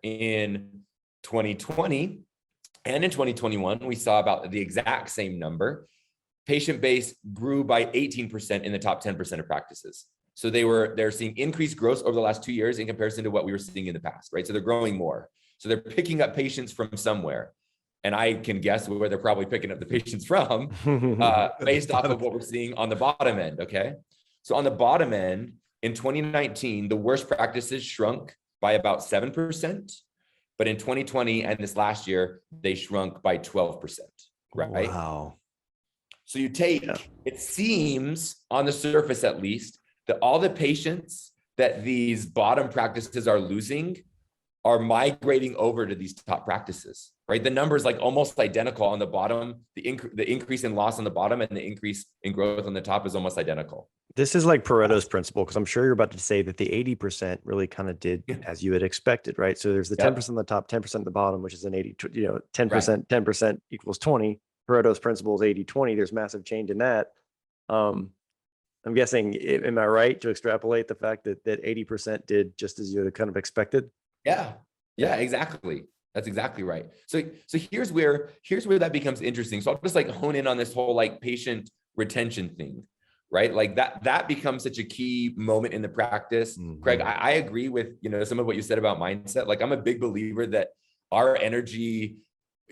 in 2020 and in 2021, we saw about the exact same number. Patient base grew by 18% in the top 10% of practices. So they're seeing increased growth over the last 2 years in comparison to what we were seeing in the past, right? So they're growing more. So they're picking up patients from somewhere. And I can guess where they're probably picking up the patients from based off of what we're seeing on the bottom end, okay? So on the bottom end, in 2019, the worst practices shrunk by about 7%. But in 2020 and this last year, they shrunk by 12%, right? Wow. So you take, it seems on the surface at least, that all the patients that these bottom practices are losing are migrating over to these top practices, right? The numbers like almost identical on the bottom. The increase in loss on the bottom and the increase in growth on the top is almost identical. This is like Pareto's principle, because I'm sure you're about to say that the 80% really kind of did as you had expected, right? So there's the 10% on the top, 10% at the bottom, which is an 80, 10%, 10% equals 20. Pareto's principle is 80-20. There's massive change in that. I'm guessing, am I right to extrapolate the fact that 80% did just as you had kind of expected? Yeah, exactly. That's exactly right. So here's where that becomes interesting. So I'll just like hone in on this whole like patient retention thing, right? Like that becomes such a key moment in the practice. Mm-hmm. Craig, I agree with, some of what you said about mindset. Like I'm a big believer that our energy,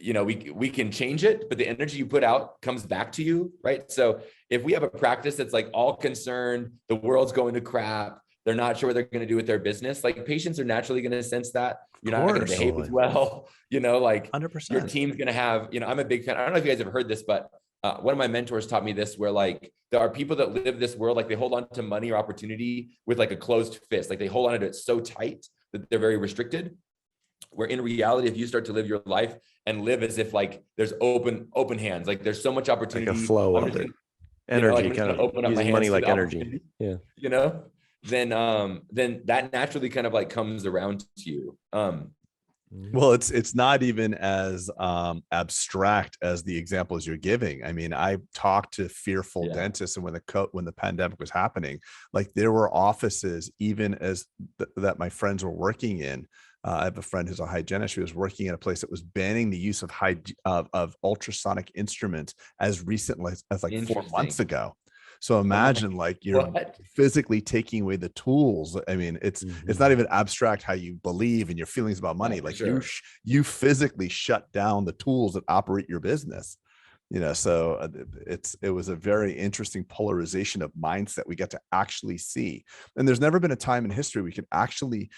we can change it, but the energy you put out comes back to you, right? So if we have a practice that's like all concerned, the world's going to crap, they're not sure what they're going to do with their business, like patients are naturally going to sense that you're not going to behave as well, like 100%. Your team's going to have, I'm a big fan. I don't know if you guys have heard this, but one of my mentors taught me this, where like there are people that live this world, like they hold on to money or opportunity with like a closed fist. Like they hold on to it so tight that they're very restricted. Where in reality, if you start to live your life and live as if like there's open hands, like there's so much opportunity, like a flow of it. Energy, kind of open up using money like energy. Yeah. Then that naturally kind of like comes around to you. Well, it's not even as abstract as the examples you're giving. I mean, I talked to fearful dentists, and when the pandemic was happening, like there were offices even that my friends were working in. I have a friend who's a hygienist who was working in a place that was banning the use of ultrasonic instruments as recently as like 4 months ago. So imagine like you're physically taking away the tools. I mean, it's not even abstract how you believe and your feelings about money. Like you physically shut down the tools that operate your business. So it was a very interesting polarization of mindset we get to actually see. And there's never been a time in history we could actually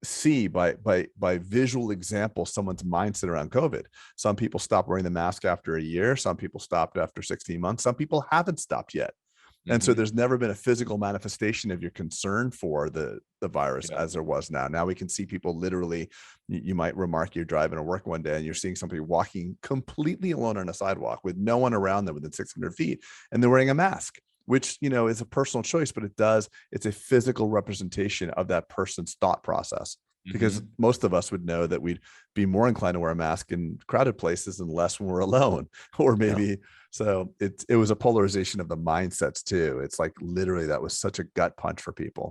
see by visual example someone's mindset around COVID. Some people stopped wearing the mask after a year. Some people stopped after 16 months. Some people haven't stopped yet. And so there's never been a physical manifestation of your concern for the virus as there was now. Now we can see people literally, you might remark you're driving to work one day and you're seeing somebody walking completely alone on a sidewalk with no one around them within 600 feet, and they're wearing a mask, which, is a personal choice, but it's a physical representation of that person's thought process. Because most of us would know that we'd be more inclined to wear a mask in crowded places and less when we're alone, or maybe. So it was a polarization of the mindsets too. It's like literally that was such a gut punch for people.